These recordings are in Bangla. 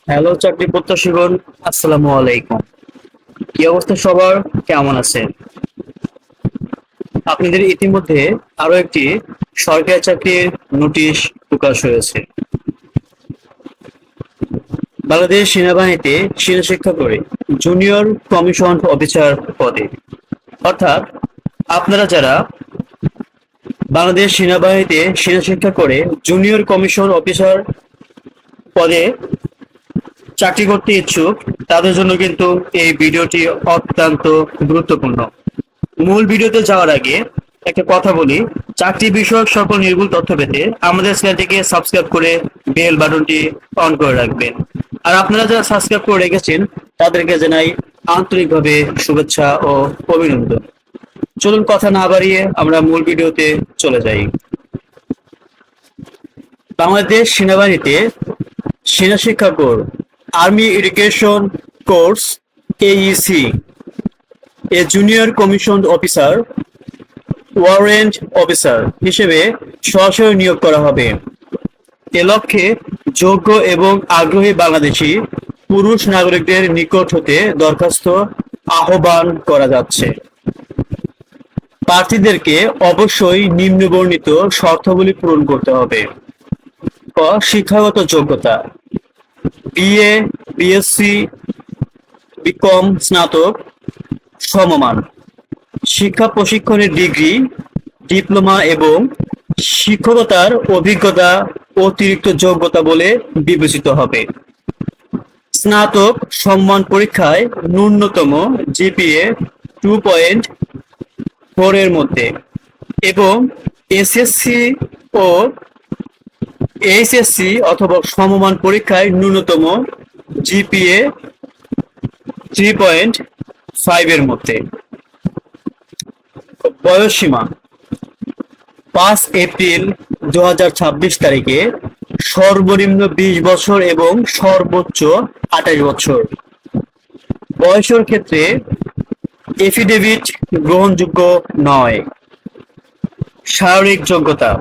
হ্যালো চাকরি প্রত্যাশীগণ, আসসালামু আলাইকুম। কি অবস্থা সবার? কেমন আছেন? আপনাদের ইতিমধ্যে আরো একটি সরকারি চাকরির নোটিশ প্রকাশ হয়েছে। বাংলাদেশ সেনাবাহিনীতে সেনা শিক্ষা করে জুনিয়র কমিশন অফিসার পদে, অর্থাৎ আপনারা যারা বাংলাদেশ সেনাবাহিনীতে সেনা শিক্ষা করে জুনিয়র কমিশন অফিসার পদে চাকরি করতে ইচ্ছুক, তাদের জন্য কিন্তু এই ভিডিওটি অত্যন্ত গুরুত্বপূর্ণ। মূল ভিডিওতে যাওয়ার আগে একটা কথা বলি, চাকরি বিষয়ক সকল নির্ভুল তথ্য পেতে আমাদের চ্যানেলটিকে সাবস্ক্রাইব করে বেল বাটনটি অন করে রাখবেন। আর আপনারা যারা সাবস্ক্রাইব করে রেখেছেন তাদেরকে জানাই আন্তরিকভাবে শুভেচ্ছা ও অভিনন্দন। চলুন কথা না বাড়িয়ে আমরা মূল ভিডিওতে চলে যাই। বাংলাদেশ সেনাবাহিনীতে সেনা শিক্ষা corps army education course AEC এ junior commission officer warrant officer হিসেবে সরাসরি নিয়োগ করা হবে। এ লক্ষ্যে যোগ্য এবং আগ্রহী বাংলাদেশি পুরুষ নাগরিকদের নিকট হতে দরখাস্ত আহ্বান করা যাচ্ছে। প্রার্থীদেরকে অবশ্যই নিম্নবর্ণিত শর্তাবলী পূরণ করতে হবে। ক, শিক্ষাগত যোগ্যতা: BA, BSc, বিকম স্নাতক সমমান। শিক্ষা প্রশিক্ষণের ডিগ্রি, ডিপ্লোমা এবং শিক্ষকতার অভিজ্ঞতা অতিরিক্ত যোগ্যতা বলে বিবেচিত হবে। স্নাতক সম্মান পরীক্ষায় ন্যূনতম GPA 2.4 এর মধ্যে এবং SSC ও HSC অথবা সমমান পরীক্ষায় ন্যূনতম GPA 3.5 এর মধ্যে। বয়সসীমা: 5 এপ্রিল 2026 তারিখে সর্বনিম্ন 20 বছর এবং সর্বোচ্চ 28 বছর। বয়সের ক্ষেত্রে এফিডেভিট গ্রহণযোগ্য নয়। শারীরিক যোগ্যতা: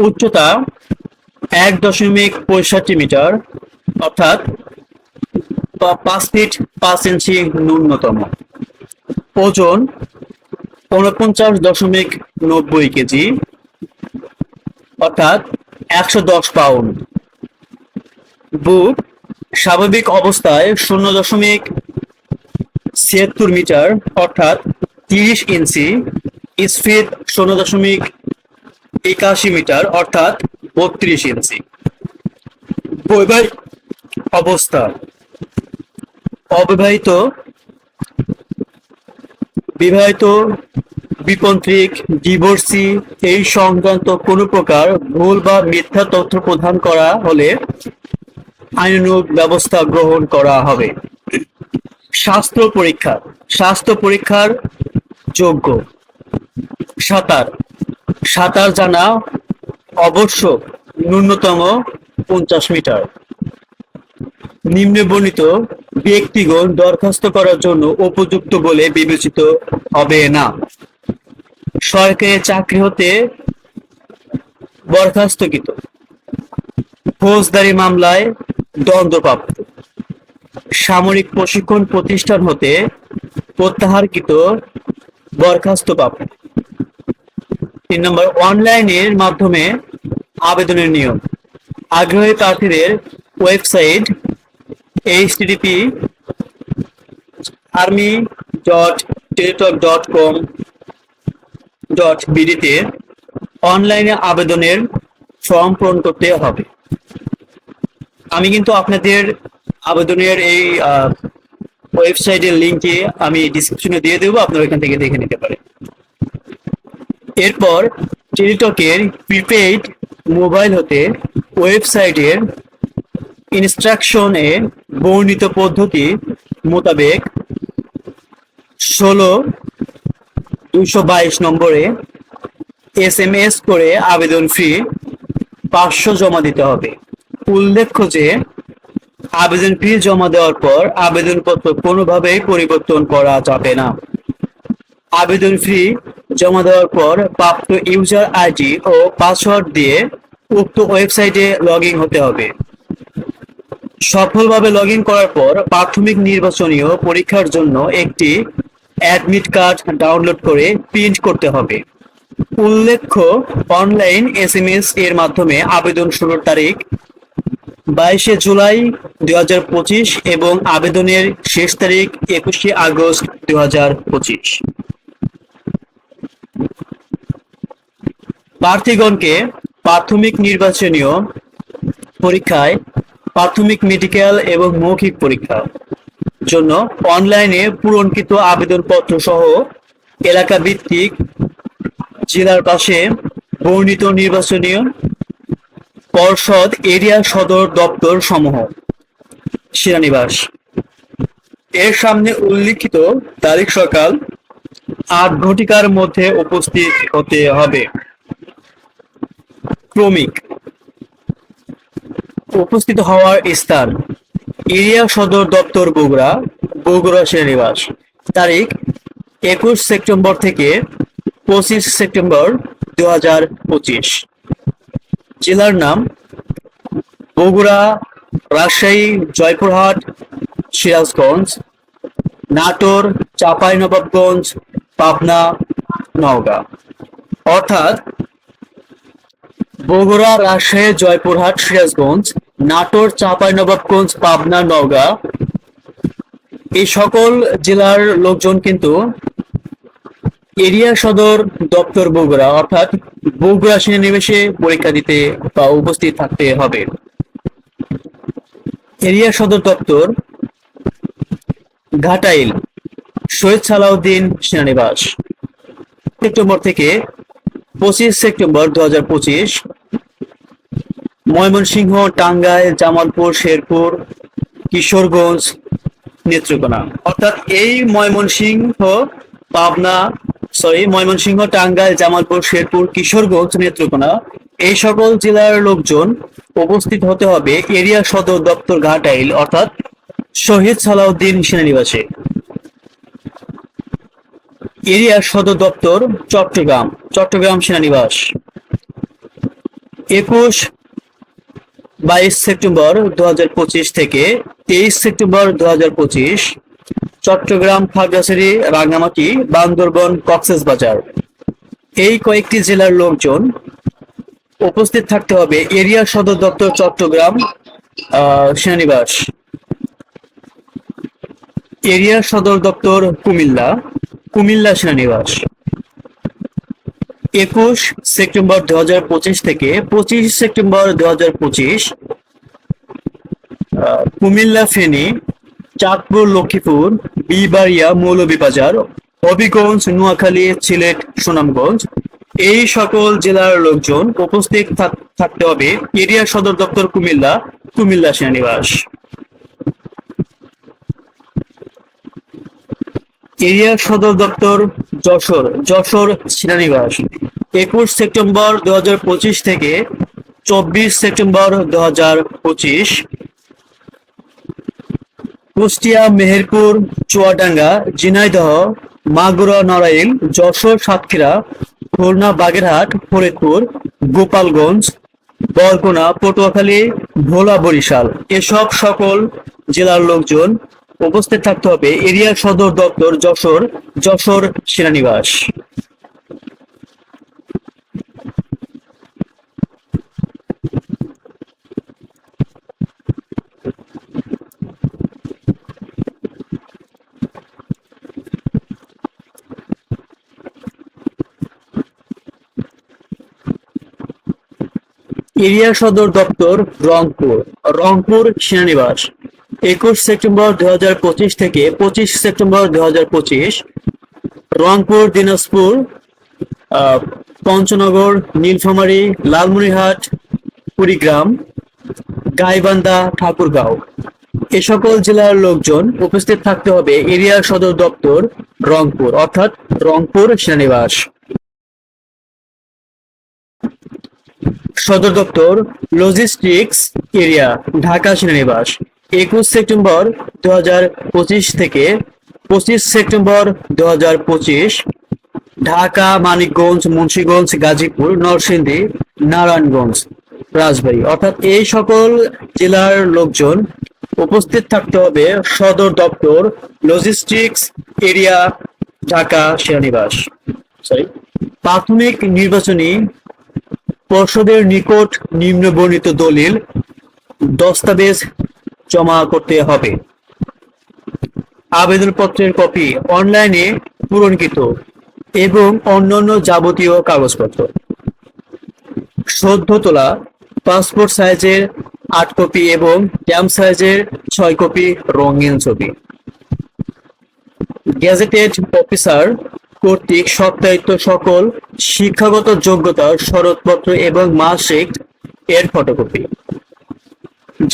উচ্চতা 1.65 মিটার অর্থাৎ 5 ফিট 5 ইঞ্চি ন্যূনতম। ওজন 49.90 কেজি অর্থাৎ 110 পাউন্ড। বুক স্বাভাবিক অবস্থায় 0.76 মিটার অর্থাৎ 30 ইঞ্চি। স্ফীত 0.81 মিটার অর্থাৎ 32 ইঞ্চি। বৈবাহিক অবস্থা: অবিবাহিত, বিবাহিত, বিপন্থিক, ডিভোর্সি এই সংক্রান্ত কোনো প্রকার ভুল বা মিথ্যা তথ্য প্রদান করা হলে আইনানুগ ব্যবস্থা গ্রহণ করা হবে। স্বাস্থ্য পরীক্ষা: স্বাস্থ্য পরীক্ষার যোগ্য: সাঁতার, সাঁতার জানা আবশ্যক, ন্যূনতম 50 মিটার। নিম্নবর্ণিত ব্যক্তিগণ দরখাস্ত করার জন্য উপযুক্ত বলে বিবেচিত হবে না। সরকারি চাকরি হতে বরখাস্তকৃত, ফৌজদারি মামলায় দণ্ডপ্রাপ্ত, সামরিক প্রশিক্ষণ প্রতিষ্ঠান হতে প্রত্যাহারকৃত, বরখাস্তপ্রাপ্ত। 3 নম্বর, অনলাইনের মাধ্যমে আবেদনের নিয়ম: আগ্রহী প্রার্থীদের ওয়েবসাইট http://army.teletalk.com.bd তে অনলাইনে আবেদনের ফর্ম পূরণ করতে হবে। আমি কিন্তু আপনাদের আবেদনের এই ওয়েবসাইটের লিঙ্কে আমি ডিসক্রিপশনে দিয়ে দেবো, আপনারা এখান থেকে দেখে নিতে পারেন। এরপর টেলিটকের প্রিপেইড মোবাইল হতে ওয়েবসাইটের ইনস্ট্রাকশনে বর্ণিত পদ্ধতি মোতাবেক 16-222 নম্বরে SMS করে আবেদন ফি 500 জমা দিতে হবে। উল্লেখ্য যে আবেদন ফি জমা দেওয়ার পর আবেদনপত্র কোনোভাবেই পরিবর্তন করা যাবে না। আবেদন ফি জমা দেওয়ার পর প্রাপ্ত ইউজার আইডি ও পাসওয়ার্ড দিয়ে উক্ত ওয়েবসাইটে লগ ইন হতে হবে। সফলভাবে লগ ইন করার পর প্রাথমিক নির্বাচনীয় পরীক্ষার জন্য একটি অ্যাডমিট কার্ড ডাউনলোড করে প্রিন্ট করতে হবে। উল্লেখ্য, অনলাইন এসএমএস এর মাধ্যমে আবেদন শুরুর তারিখ 22 জুলাই 2025 এবং আবেদনের শেষ তারিখ 21 আগস্ট 2025। প্রার্থীগণকে প্রাথমিক নির্বাচনীয় পরীক্ষায় প্রাথমিক মেডিকেল এবং মৌখিক পরীক্ষা জন্য অনলাইনে পূরণকৃত আবেদনপত্র সহ এলাকা ভিত্তিক জেলার পাশে বর্ণিত নির্বাচনীয় পর্ষদ এরিয়া সদর দপ্তর সমূহ সেনানিবাস এর সামনে উল্লিখিত তারিখ সকাল 8 ঘটিকার মধ্যে উপস্থিত হতে হবে। ক্রমিক উপস্থিত হওয়ার স্থান এরিয়া সদর দপ্তর বগুড়া, বগুড়া সেনানিবাস। তারিখ 21 সেপ্টেম্বর থেকে 25 সেপ্টেম্বর 2025। জেলার নাম বগুড়া, রাজশাহী, জয়পুরহাট, সিরাজগঞ্জ, নাটোর, চাঁপাইনবাবগঞ্জ, পাবনা, নওগাঁ। অর্থাৎ বগুড়া, রাজশাহী, জয়পুরহাট, সিরাজগঞ্জ, নাটোর, চাঁপাইনবাবগঞ্জ, পাবনা, নওগাঁ এই সকল জেলার লোকজন কিন্তু এরিয়া সদর দপ্তর বগুড়া অর্থাৎ বগুড়া সেনানিবাসে পরীক্ষা দিতে বা উপস্থিত থাকতে হবে। এরিয়া সদর দপ্তর ঘাটাইল, শহীদ সালাউদ্দিন সেনানিবাস। সেপ্টেম্বর থেকে 25 সেপ্টেম্বর 2025। ময়মনসিংহ, টাঙ্গাইল, জামালপুর, শেরপুর, কিশোরগঞ্জ, নেত্রকোনা। অর্থাৎ এই ময়মনসিংহ, টাঙ্গাইল, জামালপুর, শেরপুর, কিশোরগঞ্জ, নেত্রকোনা এই সকল জেলার লোকজন উপস্থিত হতে হবে এরিয়া সদর দপ্তর ঘাটাইল অর্থাৎ শহীদ সালাউদ্দিন সেনানিবাসে। এরিয়া সদর দপ্তর চট্টগ্রাম, চট্টগ্রাম সেনানিবাস। 22 সেপ্টেম্বর 2025 থেকে 23 সেপ্টেম্বর 2025 চট্টগ্রাম, খাগড়াছড়ি, রাঙ্গামাটি, বান্দরবান, কক্সবাজার এই কয়েকটি জেলার লোকজন উপস্থিত থাকতে হবে এরিয়া সদর দপ্তর চট্টগ্রাম সেনানিবাস। এরিয়া সদর দপ্তর কুমিল্লা, কুমিল্লা সেনানিবাস। 21 সেপ্টেম্বর 2025 থেকে 25 সেপ্টেম্বর 2025 কুমিল্লা, ফেনী, চাঁদপুর, লক্ষ্মীপুর, বিবাড়িয়া, মৌলভীবাজার, হবিগঞ্জ, নোয়াখালী, সিলেট, সুনামগঞ্জ এই সকল জেলার লোকজন উপস্থিত থাকতে হবে এরিয়া সদর দপ্তর কুমিল্লা, কুমিল্লা সেনানিবাস। এরিয়া সদর দপ্তর যশোর, যশোর সেনানিবাস। 21 সেপ্টেম্বর 2025 থেকে 24 সেপ্টেম্বর 2025 কুষ্টিয়া, মেহেরপুর, চুয়াডাঙ্গা, ঝিনাইদহ, মাগুরা, নড়াইল, যশোর, সাতক্ষীরা, খুলনা, বাগেরহাট, ফরিদপুর, গোপালগঞ্জ, বরগুনা, পটুয়াখালী, ভোলা, বরিশাল এসব সকল জেলার লোকজন উপস্থিত থাকতে হবে এরিয়া সদর দপ্তর যশোর, যশোর সেনানিবাস। এরিয়া সদর দপ্তর রংপুর, রংপুর সেনানিবাস। 21 সেপ্টেম্বর 2025 থেকে 25 সেপ্টেম্বর 2025 রংপুর, দিনাজপুর, পঞ্চনগর, নীলফামারী, লালমনিরহাট, কুড়িগ্রাম, গাইবান্ধা, ঠাকুরগাঁও এ সকল জেলার লোকজন উপস্থিত থাকতে হবে এরিয়া সদর দপ্তর রংপুর অর্থাৎ রংপুর সেনানিবাস। সদর দপ্তর লজিস্টিক্স এরিয়া ঢাকা সেনানিবাস। 21 সেপ্টেম্বর 2025 থেকে 25 সেপ্টেম্বর 2025 ঢাকা, মানিকগঞ্জ, মুন্সিগঞ্জ, গাজীপুর, নরসিংদী, নারায়ণগঞ্জ, রাজবাড়ী অর্থাৎ এই সকল জেলার লোকজন উপস্থিত থাকতে হবে সদর দপ্তর, লজিস্টিক্স এরিয়া, ঢাকা সেনানিবাস। প্রাথমিক নির্বাচনী পর্ষদের নিকট নিম্নবর্ণিত দলিল দস্তাবেজ জমা করতে হবে। আবেদনপত্রের কপি অনলাইনে পূরণকৃত এবং অন্যান্য যাবতীয় কাগজপত্র। সদ্য তোলা পাসপোর্ট সাইজের 8 কপি এবং স্ট্যাম্প সাইজের 6 কপি রঙিন ছবি। গেজেটেড অফিসার কর্তৃক সত্যায়িত সকল শিক্ষাগত যোগ্যতার সনদপত্র এবং মার্কশিট এর ফটোকপি।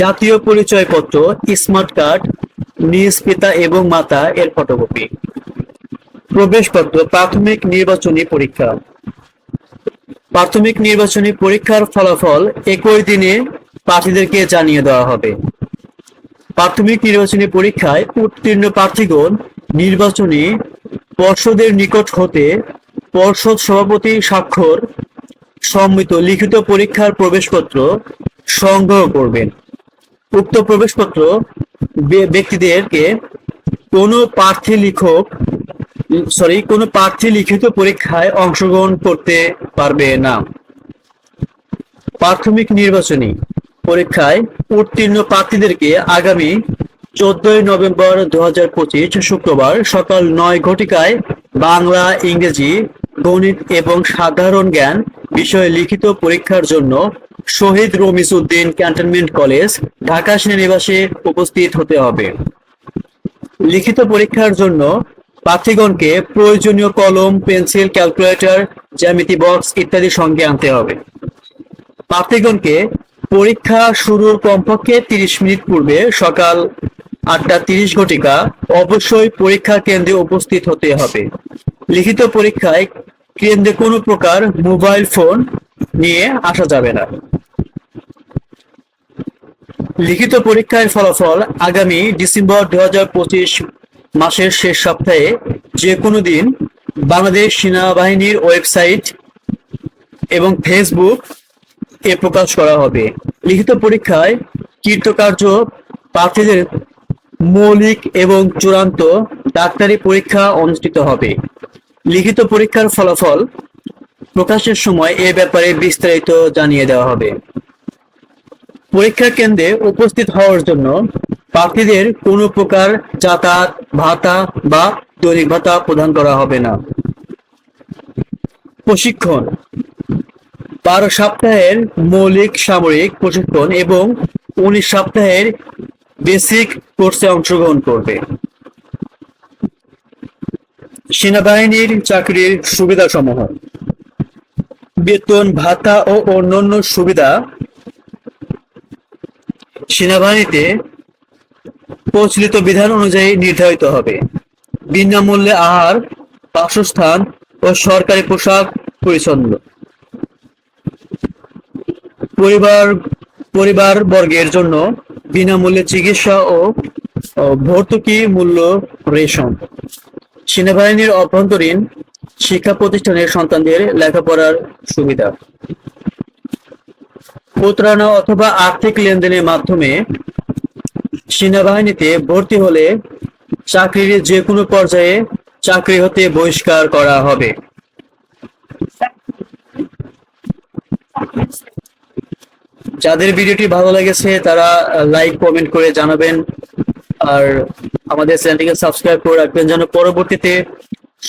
জাতীয় পরিচয়পত্র, স্মার্ট কার্ড, নিজ পিতা এবং মাতা এর ফটোকপি। প্রবেশপত্র প্রাথমিক নির্বাচনী পরীক্ষা। প্রাথমিক নির্বাচনী পরীক্ষার ফলাফল একই দিনে প্রার্থীদেরকে জানিয়ে দেওয়া হবে। প্রাথমিক নির্বাচনী পরীক্ষায় উত্তীর্ণ প্রার্থীগণ নির্বাচনী পর্ষদের নিকট হতে পর্ষদ সভাপতি স্বাক্ষর সম্মিত লিখিত পরীক্ষার প্রবেশপত্র সংগ্রহ করবেন। উক্ত প্রবেশপত্র ব্যক্তিদেরকে কোনো প্রার্থী লিখিত পরীক্ষায় অংশগ্রহণ করতে পারবে না। প্রাথমিক নির্বাচনী পরীক্ষায় উত্তীর্ণ প্রার্থীদেরকে আগামী 14 নভেম্বর 2025 শুক্রবার সকাল 9 ঘটিকায় বাংলা, ইংরেজি, গণিত এবং সাধারণ জ্ঞান বিষয়ে লিখিত পরীক্ষার জন্য শহীদ রমিজ উদ্দিন ক্যান্টনমেন্ট কলেজ, ঢাকা সেনানিবাসে উপস্থিত হতে হবে। লিখিত পরীক্ষার জন্য প্রার্থীগণকে প্রয়োজনীয় কলম, পেন্সিল, ক্যালকুলেটর, জ্যামিতি বক্স ইত্যাদি সঙ্গে আনতে হবে। প্রার্থীগণকে পরীক্ষা শুরুর কমপক্ষে 30 মিনিট পূর্বে সকাল 8:30 ঘটিকা অবশ্যই পরীক্ষা কেন্দ্রে উপস্থিত হতে হবে। লিখিত পরীক্ষায় কেন্দ্রে কোনো প্রকার মোবাইল ফোন নিয়ে আসা যাবে না। লিখিত পরীক্ষার ফলাফল আগামী ডিসেম্বর 2025 মাসের শেষ সপ্তাহে যে কোনো দিন বাংলাদেশ সেনাবাহিনীর ওয়েবসাইট এবং ফেসবুক এ প্রকাশ করা হবে। লিখিত পরীক্ষায় কৃতকার্য প্রার্থীদের মৌলিক এবং চূড়ান্ত ডাক্তারি পরীক্ষা অনুষ্ঠিত হবে। লিখিত পরীক্ষার ফলাফল প্রকাশের সময় এ ব্যাপারে বিস্তারিত জানিয়ে দেওয়া হবে। পরীক্ষা কেন্দ্রে উপস্থিত হওয়ার জন্য প্রার্থীদের কোনো প্রকার যাতায়াত ভাতা বা দৈনিক ভাতা প্রদান করা হবে না। প্রশিক্ষণ 12 সপ্তাহের মৌলিক সামরিক প্রশিক্ষণ এবং 19 সপ্তাহের বেসিক কোর্সে অংশগ্রহণ করবে। সেনাবাহিনীর চাকরির সুবিধাসমূহ: বেতন ভাতা ও অন্যান্য সুবিধা সেনাবাহিনীতে প্রচলিত বিধান অনুযায়ী নির্ধারিত হবে। বিনামূল্যে আহার, বাসস্থান ও সরকারি পোশাক পরিচ্ছন্ন। পরিবার বর্গের জন্য বিনামূল্যে চিকিৎসা ও ভর্তুকি মূল্য রেশন। সেনাবাহিনীর অভ্যন্তরীণ শিক্ষা প্রতিষ্ঠানের সন্তানদের লেখাপড়ার সুবিধা। প্রতারণা অথবা আর্থিক লেনদেনের মাধ্যমে সেনাবাহিনীতে ভর্তি হলে চাকরির যে কোনো পর্যায়ে চাকরি হতে বহিষ্কার করা হবে। যাদের ভিডিওটি ভালো লেগেছে তারা লাইক কমেন্ট করে জানাবেন, আর আমাদের চ্যানেলটিকে সাবস্ক্রাইব করে রাখবেন যেন পরবর্তীতে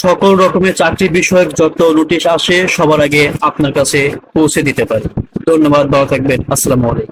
সকল রকমের চাকরি বিষয়ক যত নোটিশ আসে সবার আগে আপনার কাছে পৌঁছে দিতে পারে। ধন্যবাদ, ভালো থাকবেন। আসসালামু আলাইকুম।